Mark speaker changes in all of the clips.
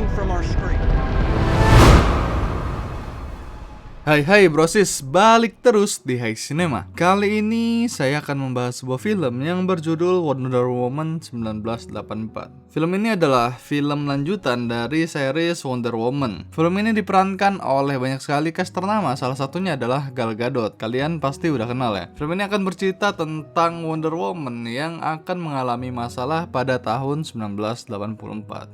Speaker 1: watching from our screen.
Speaker 2: Hai brosis, balik terus di Hai Cinema. Kali ini saya akan membahas sebuah film yang berjudul Wonder Woman 1984. Film ini adalah film lanjutan dari series Wonder Woman. Film ini diperankan oleh banyak sekali cast ternama, salah satunya adalah Gal Gadot. Kalian pasti udah kenal ya. Film ini akan bercerita tentang Wonder Woman yang akan mengalami masalah pada tahun 1984.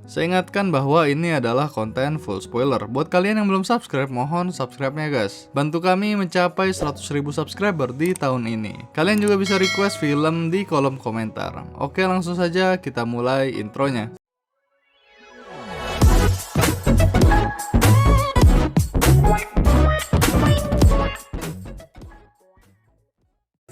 Speaker 2: Saya ingatkan bahwa ini adalah konten full spoiler. Buat kalian yang belum subscribe, mohon subscribe-nya guys. Bantu kami mencapai 100.000 subscriber di tahun ini. Kalian juga bisa request film di kolom komentar. Oke, langsung saja kita mulai intronya.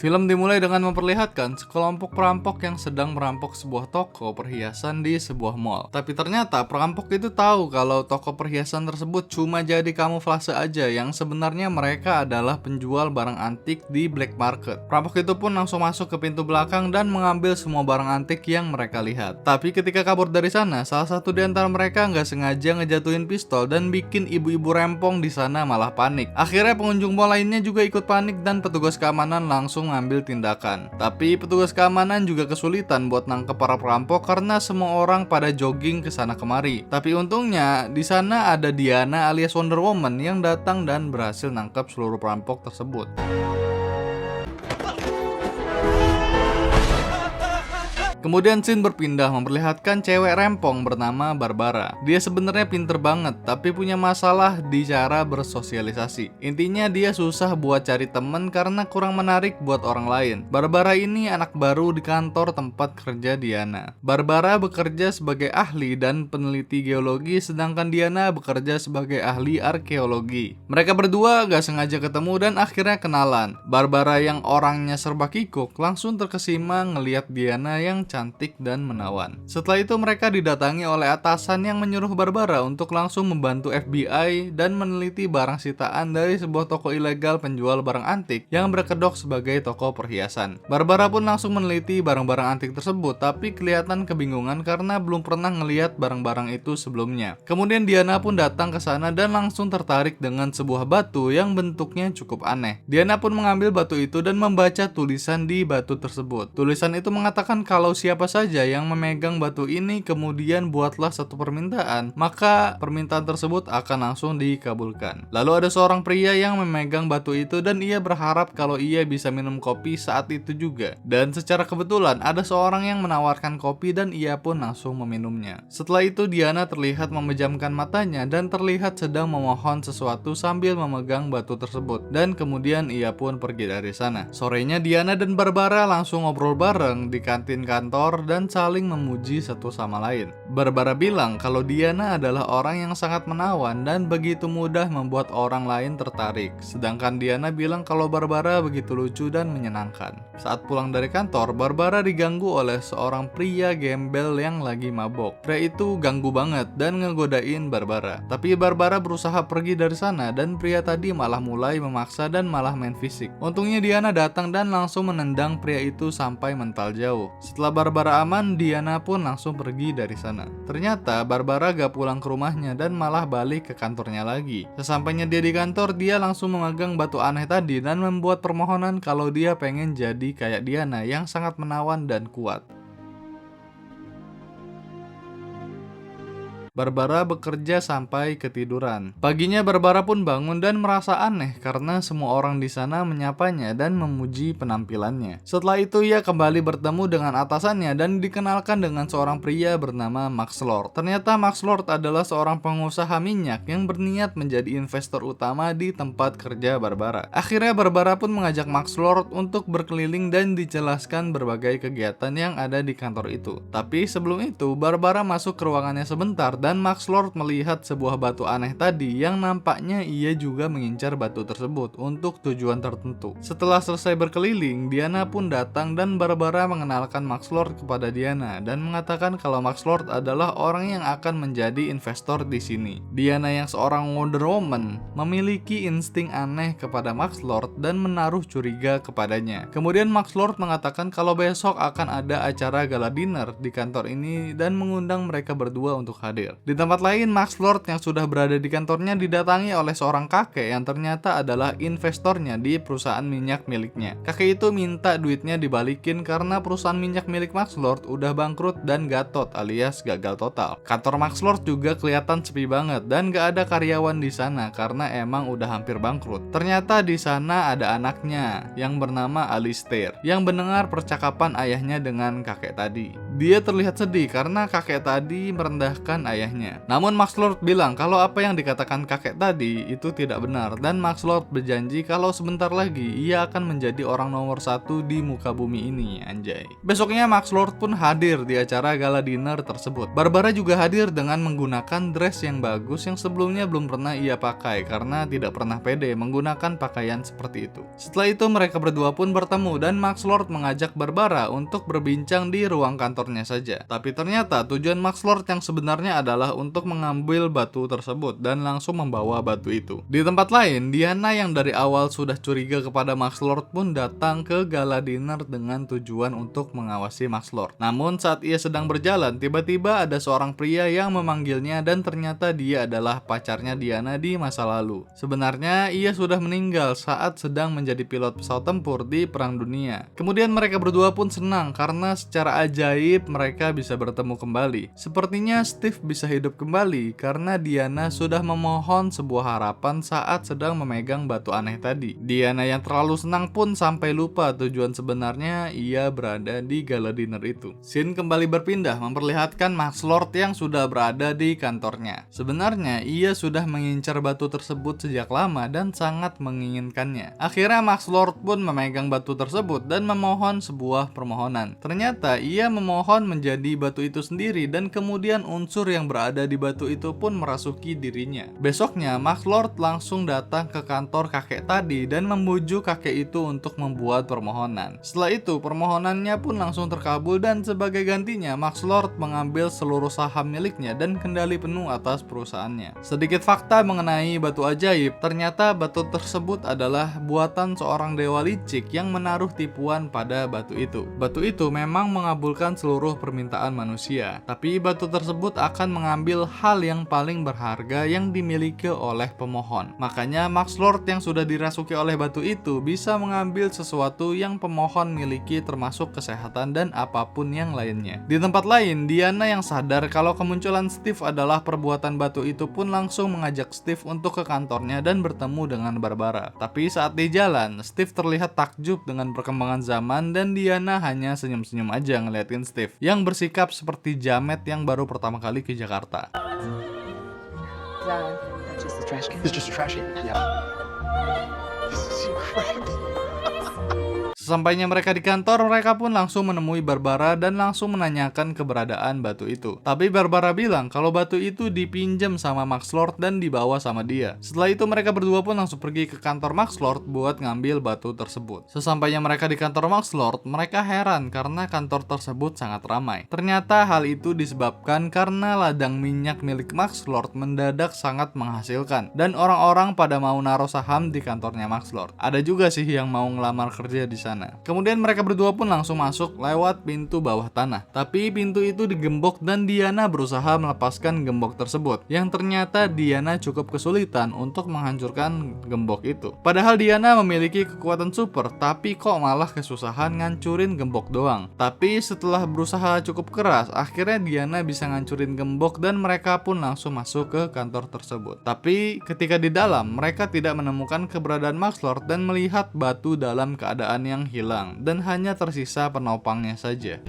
Speaker 2: Film dimulai dengan memperlihatkan sekelompok perampok yang sedang merampok sebuah toko perhiasan di sebuah mall. Tapi ternyata perampok itu tahu kalau toko perhiasan tersebut cuma jadi kamuflase aja, yang sebenarnya mereka adalah penjual barang antik di black market. Perampok itu pun langsung masuk ke pintu belakang dan mengambil semua barang antik yang mereka lihat. Tapi ketika kabur dari sana, salah satu di antara mereka nggak sengaja ngejatuhin pistol dan bikin ibu-ibu rempong di sana malah panik. Akhirnya pengunjung mall lainnya juga ikut panik dan petugas keamanan langsung ngambil tindakan. Tapi petugas keamanan juga kesulitan buat nangkep para perampok karena semua orang pada jogging ke sana kemari. Tapi untungnya di sana ada Diana alias Wonder Woman yang datang dan berhasil nangkep seluruh perampok tersebut. Kemudian scene berpindah memperlihatkan cewek rempong bernama Barbara. Dia sebenarnya pinter banget, tapi punya masalah di cara bersosialisasi. Intinya dia susah buat cari temen karena kurang menarik buat orang lain. Barbara ini anak baru di kantor tempat kerja Diana. Barbara bekerja sebagai ahli dan peneliti geologi, sedangkan Diana bekerja sebagai ahli arkeologi. Mereka berdua gak sengaja ketemu dan akhirnya kenalan. Barbara yang orangnya serba kikuk langsung terkesima ngeliat Diana yang cantik dan menawan. Setelah itu mereka didatangi oleh atasan yang menyuruh Barbara untuk langsung membantu FBI dan meneliti barang sitaan dari sebuah toko ilegal penjual barang antik yang berkedok sebagai toko perhiasan. Barbara pun langsung meneliti barang-barang antik tersebut, tapi kelihatan kebingungan karena belum pernah ngelihat barang-barang itu sebelumnya. Kemudian Diana pun datang ke sana dan langsung tertarik dengan sebuah batu yang bentuknya cukup aneh. Diana pun mengambil batu itu dan membaca tulisan di batu tersebut. Tulisan itu mengatakan kalau siapa saja yang memegang batu ini kemudian buatlah satu permintaan, maka permintaan tersebut akan langsung dikabulkan. Lalu ada seorang pria yang memegang batu itu dan ia berharap kalau ia bisa minum kopi saat itu juga. Dan secara kebetulan ada seorang yang menawarkan kopi dan ia pun langsung meminumnya. Setelah itu Diana terlihat memejamkan matanya dan terlihat sedang memohon sesuatu sambil memegang batu tersebut. Dan kemudian ia pun pergi dari sana. Sorenya Diana dan Barbara langsung ngobrol bareng di kantin kantor dan saling memuji satu sama lain. Barbara bilang kalau Diana adalah orang yang sangat menawan dan begitu mudah membuat orang lain tertarik. Sedangkan Diana bilang kalau Barbara begitu lucu dan menyenangkan. Saat pulang dari kantor, Barbara diganggu oleh seorang pria gembel yang lagi mabok. Pria itu ganggu banget dan ngegodain Barbara. Tapi Barbara berusaha pergi dari sana dan pria tadi malah mulai memaksa dan malah main fisik. Untungnya Diana datang dan langsung menendang pria itu sampai mental jauh. Setelah Barbara aman, Diana pun langsung pergi dari sana. Ternyata Barbara gak pulang ke rumahnya dan malah balik ke kantornya lagi. Sesampainya dia di kantor, dia langsung memegang batu aneh tadi dan membuat permohonan kalau dia pengen jadi kayak Diana yang sangat menawan dan kuat. Barbara bekerja sampai ketiduran. Paginya Barbara pun bangun dan merasa aneh karena semua orang di sana menyapanya dan memuji penampilannya. Setelah itu ia kembali bertemu dengan atasannya dan dikenalkan dengan seorang pria bernama Max Lord. Ternyata Max Lord adalah seorang pengusaha minyak yang berniat menjadi investor utama di tempat kerja Barbara. Akhirnya Barbara pun mengajak Max Lord untuk berkeliling dan dijelaskan berbagai kegiatan yang ada di kantor itu. Tapi sebelum itu Barbara masuk ke ruangannya sebentar dan Max Lord melihat sebuah batu aneh tadi yang nampaknya ia juga mengincar batu tersebut untuk tujuan tertentu. Setelah selesai berkeliling, Diana pun datang dan Barbara mengenalkan Max Lord kepada Diana dan mengatakan kalau Max Lord adalah orang yang akan menjadi investor di sini. Diana yang seorang Wonder Woman memiliki insting aneh kepada Max Lord dan menaruh curiga kepadanya. Kemudian Max Lord mengatakan kalau besok akan ada acara gala dinner di kantor ini dan mengundang mereka berdua untuk hadir. terakhir. Di tempat lain, Max Lord yang sudah berada di kantornya didatangi oleh seorang kakek yang ternyata adalah investornya di perusahaan minyak miliknya. Kakek itu minta duitnya dibalikin karena perusahaan minyak milik Max Lord udah bangkrut dan gatot alias gagal total. Kantor Max Lord juga kelihatan sepi banget dan gak ada karyawan di sana karena emang udah hampir bangkrut. Ternyata di sana ada anaknya yang bernama Alistair yang mendengar percakapan ayahnya dengan kakek tadi. Dia terlihat sedih karena kakek tadi merendahkan ayahnya. Namun Max Lord bilang kalau apa yang dikatakan kakek tadi itu tidak benar dan Max Lord berjanji kalau sebentar lagi ia akan menjadi orang nomor 1 di muka bumi ini, anjay. Besoknya Max Lord pun hadir di acara gala dinner tersebut. Barbara juga hadir dengan menggunakan dress yang bagus yang sebelumnya belum pernah ia pakai karena tidak pernah pede menggunakan pakaian seperti itu. Setelah itu mereka berdua pun bertemu dan Max Lord mengajak Barbara untuk berbincang di ruang kantor saja. Tapi ternyata tujuan Max Lord yang sebenarnya adalah untuk mengambil batu tersebut dan langsung membawa batu itu. Di tempat lain, Diana yang dari awal sudah curiga kepada Max Lord pun datang ke gala dinner dengan tujuan untuk mengawasi Max Lord. Namun saat ia sedang berjalan, tiba-tiba ada seorang pria yang memanggilnya dan ternyata dia adalah pacarnya Diana di masa lalu. Sebenarnya ia sudah meninggal saat sedang menjadi pilot pesawat tempur di Perang Dunia. Kemudian mereka berdua pun senang karena secara ajaib mereka bisa bertemu kembali. Sepertinya Steve bisa hidup kembali karena Diana sudah memohon sebuah harapan saat sedang memegang batu aneh tadi. Diana yang terlalu senang pun sampai lupa tujuan sebenarnya ia berada di gala dinner itu. Scene kembali berpindah memperlihatkan Max Lord yang sudah berada di kantornya. Sebenarnya ia sudah mengincar batu tersebut sejak lama dan sangat menginginkannya. Akhirnya Max Lord pun memegang batu tersebut dan memohon sebuah permohonan. Ternyata ia memohon menjadi batu itu sendiri dan kemudian unsur yang berada di batu itu pun merasuki dirinya. Besoknya Max Lord langsung datang ke kantor kakek tadi dan membujuk kakek itu untuk membuat permohonan. Setelah itu permohonannya pun langsung terkabul dan sebagai gantinya Max Lord mengambil seluruh saham miliknya dan kendali penuh atas perusahaannya. Sedikit fakta mengenai batu ajaib, ternyata batu tersebut adalah buatan seorang dewa licik yang menaruh tipuan pada batu itu. Batu itu memang mengabulkan seluruh permintaan manusia, tapi batu tersebut akan mengambil hal yang paling berharga yang dimiliki oleh pemohon. Makanya Max Lord yang sudah dirasuki oleh batu itu bisa mengambil sesuatu yang pemohon miliki termasuk kesehatan dan apapun yang lainnya. Di tempat lain, Diana yang sadar kalau kemunculan Steve adalah perbuatan batu itu pun langsung mengajak Steve untuk ke kantornya dan bertemu dengan Barbara. Tapi saat di jalan, Steve terlihat takjub dengan perkembangan zaman dan Diana hanya senyum-senyum aja ngeliatin Steve yang bersikap seperti jamet yang baru pertama kali ke Jakarta. Sesampainya mereka di kantor, mereka pun langsung menemui Barbara dan langsung menanyakan keberadaan batu itu. Tapi Barbara bilang kalau batu itu dipinjam sama Max Lord dan dibawa sama dia. Setelah itu mereka berdua pun langsung pergi ke kantor Max Lord buat ngambil batu tersebut. Sesampainya mereka di kantor Max Lord, mereka heran karena kantor tersebut sangat ramai. Ternyata hal itu disebabkan karena ladang minyak milik Max Lord mendadak sangat menghasilkan dan orang-orang pada mau naruh saham di kantornya Max Lord. Ada juga sih yang mau ngelamar kerja di sana. Kemudian mereka berdua pun langsung masuk lewat pintu bawah tanah. Tapi pintu itu digembok dan Diana berusaha melepaskan gembok tersebut. Yang ternyata Diana cukup kesulitan untuk menghancurkan gembok itu. Padahal Diana memiliki kekuatan super, tapi kok malah kesusahan ngancurin gembok doang. Tapi setelah berusaha cukup keras, akhirnya Diana bisa ngancurin gembok dan mereka pun langsung masuk ke kantor tersebut. Tapi ketika di dalam, mereka tidak menemukan keberadaan Max Lord dan melihat batu dalam keadaan yang hilang dan hanya tersisa penopangnya saja.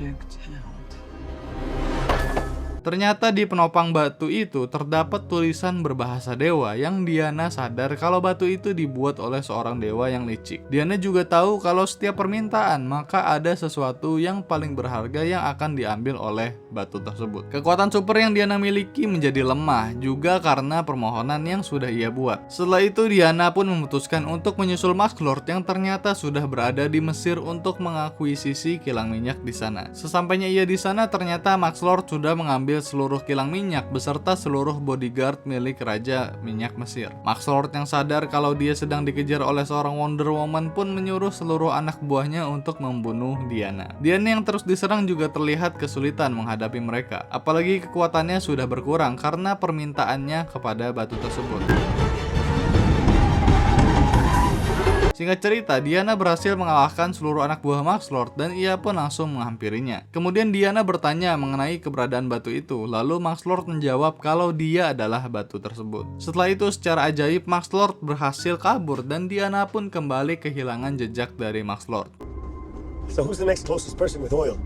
Speaker 2: Ternyata di penopang batu itu terdapat tulisan berbahasa dewa yang Diana sadar kalau batu itu dibuat oleh seorang dewa yang licik. Diana juga tahu kalau setiap permintaan maka ada sesuatu yang paling berharga yang akan diambil oleh batu tersebut. Kekuatan super yang Diana miliki menjadi lemah juga karena permohonan yang sudah ia buat. Setelah itu Diana pun memutuskan untuk menyusul Max Lord yang ternyata sudah berada di Mesir untuk mengakuisisi kilang minyak di sana. Sesampainya ia di sana ternyata Max Lord sudah mengambil mengambil seluruh kilang minyak beserta seluruh bodyguard milik Raja Minyak Mesir. Max Lord yang sadar kalau dia sedang dikejar oleh seorang Wonder Woman pun menyuruh seluruh anak buahnya untuk membunuh Diana. Diana yang terus diserang juga terlihat kesulitan menghadapi mereka, apalagi kekuatannya sudah berkurang karena permintaannya kepada batu tersebut. Singkat cerita, Diana berhasil mengalahkan seluruh anak buah Max Lord dan ia pun langsung menghampirinya. Kemudian Diana bertanya mengenai keberadaan batu itu, lalu Max Lord menjawab kalau dia adalah batu tersebut. Setelah itu secara ajaib Max Lord berhasil kabur dan Diana pun kembali kehilangan jejak dari Max Lord.
Speaker 1: So who's the next closest person with oil?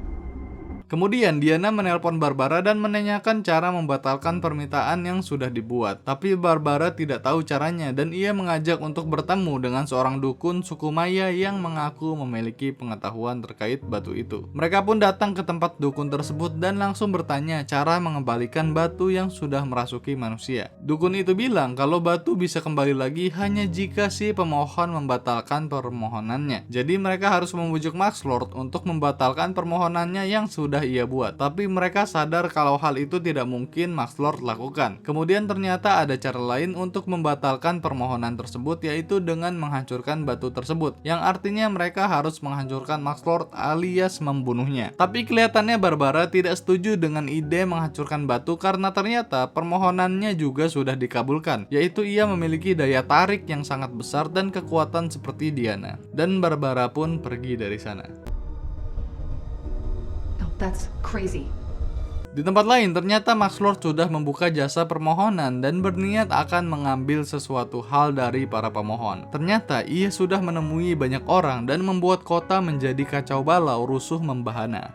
Speaker 2: Kemudian Diana menelpon Barbara dan menanyakan cara membatalkan permintaan yang sudah dibuat. Tapi Barbara tidak tahu caranya dan ia mengajak untuk bertemu dengan seorang dukun suku Maya yang mengaku memiliki pengetahuan terkait batu itu. Mereka pun datang ke tempat dukun tersebut dan langsung bertanya cara mengembalikan batu yang sudah merasuki manusia. Dukun itu bilang kalau batu bisa kembali lagi hanya jika si pemohon membatalkan permohonannya. Jadi mereka harus membujuk Max Lord untuk membatalkan permohonannya yang sudah ia buat, tapi mereka sadar kalau hal itu tidak mungkin Max Lord lakukan. Kemudian ternyata ada cara lain untuk membatalkan permohonan tersebut, yaitu dengan menghancurkan batu tersebut, yang artinya mereka harus menghancurkan Max Lord alias membunuhnya. Tapi kelihatannya Barbara tidak setuju dengan ide menghancurkan batu karena ternyata permohonannya juga sudah dikabulkan, yaitu ia memiliki daya tarik yang sangat besar dan kekuatan seperti Diana. Dan Barbara pun pergi dari sana.
Speaker 3: That's crazy.
Speaker 2: Di tempat lain, ternyata Max Lord sudah membuka jasa permohonan dan berniat akan mengambil sesuatu hal dari para pemohon. Ternyata ia sudah menemui banyak orang dan membuat kota menjadi kacau balau, rusuh membahana.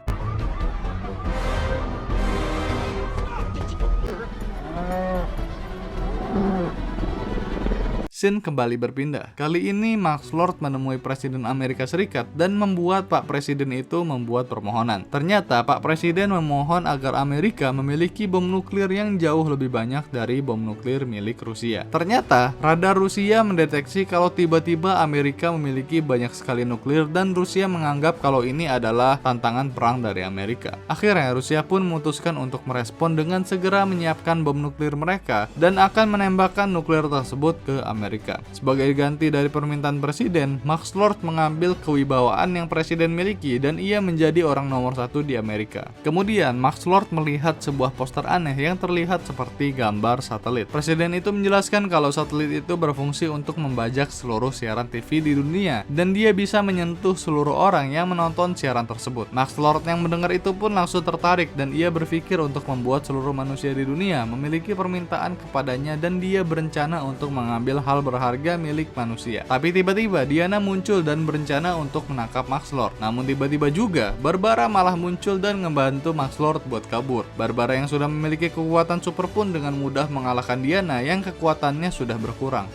Speaker 2: Scene kembali berpindah. Kali ini Max Lord menemui Presiden Amerika Serikat dan membuat Pak Presiden itu membuat permohonan. Ternyata Pak Presiden memohon agar Amerika memiliki bom nuklir yang jauh lebih banyak dari bom nuklir milik Rusia. Ternyata radar Rusia mendeteksi kalau tiba-tiba Amerika memiliki banyak sekali nuklir dan Rusia menganggap kalau ini adalah tantangan perang dari Amerika. Akhirnya Rusia pun memutuskan untuk merespon dengan segera menyiapkan bom nuklir mereka dan akan menembakkan nuklir tersebut ke Amerika. Sebagai ganti dari permintaan presiden, Max Lord mengambil kewibawaan yang presiden miliki dan ia menjadi orang nomor 1 di Amerika. Kemudian Max Lord melihat sebuah poster aneh yang terlihat seperti gambar satelit. Presiden itu menjelaskan kalau satelit itu berfungsi untuk membajak seluruh siaran TV di dunia dan dia bisa menyentuh seluruh orang yang menonton siaran tersebut. Max Lord yang mendengar itu pun langsung tertarik dan ia berpikir untuk membuat seluruh manusia di dunia memiliki permintaan kepadanya dan dia berencana untuk mengambil hal berharga milik manusia. Tapi tiba-tiba Diana muncul dan berencana untuk menangkap Max Lord. Namun tiba-tiba juga Barbara malah muncul dan ngebantu Max Lord buat kabur. Barbara yang sudah memiliki kekuatan super pun dengan mudah mengalahkan Diana yang kekuatannya sudah berkurang.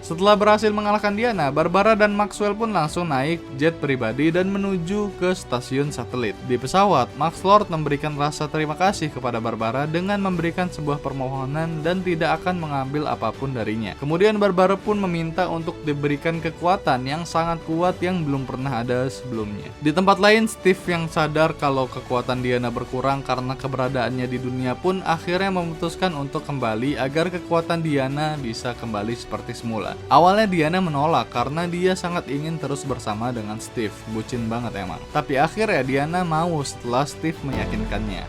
Speaker 2: Setelah berhasil mengalahkan Diana, Barbara dan Maxwell pun langsung naik jet pribadi dan menuju ke stasiun satelit. Di pesawat, Max Lord memberikan rasa terima kasih kepada Barbara dengan memberikan sebuah permohonan dan tidak akan mengambil apapun darinya. Kemudian Barbara pun meminta untuk diberikan kekuatan yang sangat kuat yang belum pernah ada sebelumnya. Di tempat lain, Steve yang sadar kalau kekuatan Diana berkurang karena keberadaannya di dunia pun akhirnya memutuskan untuk kembali agar kekuatan Diana bisa kembali seperti semula. Awalnya Diana menolak karena dia sangat ingin terus bersama dengan Steve, bucin banget emang. Tapi akhirnya Diana mau setelah Steve meyakinkannya.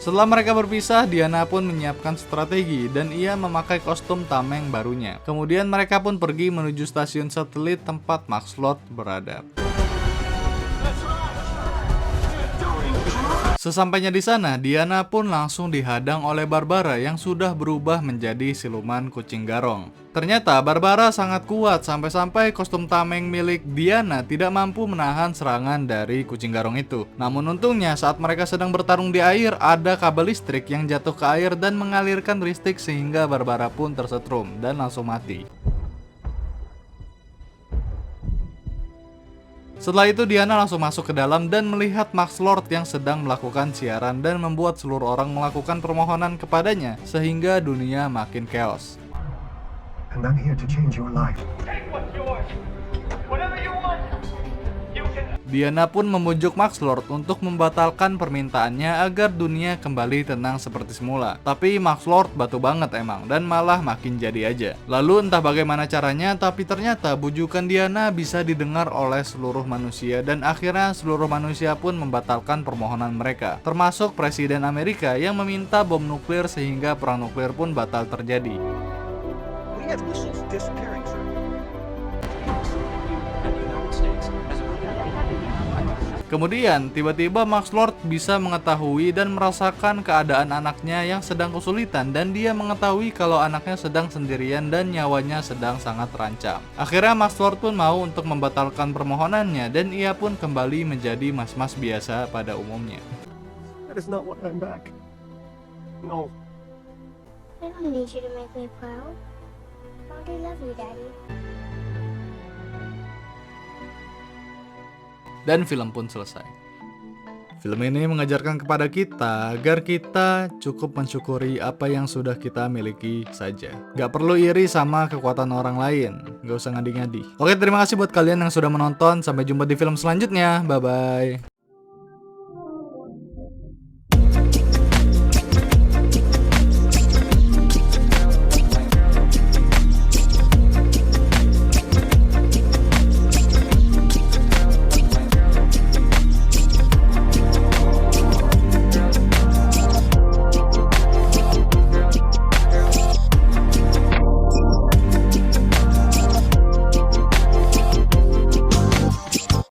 Speaker 2: Setelah mereka berpisah, Diana pun menyiapkan strategi dan ia memakai kostum tameng barunya. Kemudian mereka pun pergi menuju stasiun satelit tempat Max Lord berada. Sesampainya di sana, Diana pun langsung dihadang oleh Barbara yang sudah berubah menjadi siluman kucing garong. Ternyata Barbara sangat kuat sampai-sampai kostum tameng milik Diana tidak mampu menahan serangan dari kucing garong itu. Namun untungnya saat mereka sedang bertarung di air, ada kabel listrik yang jatuh ke air dan mengalirkan listrik sehingga Barbara pun tersetrum dan langsung mati. Setelah itu Diana langsung masuk ke dalam dan melihat Max Lord yang sedang melakukan siaran dan membuat seluruh orang melakukan permohonan kepadanya sehingga dunia makin chaos.
Speaker 1: And I'm here to change your life.
Speaker 4: Take what's yours. Whatever you want.
Speaker 2: Diana pun membujuk Max Lord untuk membatalkan permintaannya agar dunia kembali tenang seperti semula. Tapi Max Lord batu banget emang, dan malah makin jadi aja. Lalu entah bagaimana caranya, tapi ternyata bujukan Diana bisa didengar oleh seluruh manusia, dan akhirnya seluruh manusia pun membatalkan permohonan mereka, termasuk Presiden Amerika yang meminta bom nuklir sehingga perang nuklir pun batal terjadi.
Speaker 1: We have missiles disappearing, sir.
Speaker 2: Kemudian, tiba-tiba Max Lord bisa mengetahui dan merasakan keadaan anaknya yang sedang kesulitan, dan dia mengetahui kalau anaknya sedang sendirian dan nyawanya sedang sangat terancam. Akhirnya Max Lord pun mau untuk membatalkan permohonannya, dan ia pun kembali menjadi mas-mas biasa pada umumnya.
Speaker 1: That is not why I'm back. No.
Speaker 3: I don't need you to make me proud. I already love you, Daddy.
Speaker 2: Dan film pun selesai. Film ini mengajarkan kepada kita agar kita cukup mensyukuri apa yang sudah kita miliki saja. Gak perlu iri sama kekuatan orang lain. Gak usah ngadi-ngadi. Oke, terima kasih buat kalian yang sudah menonton. Sampai jumpa di film selanjutnya. Bye-bye.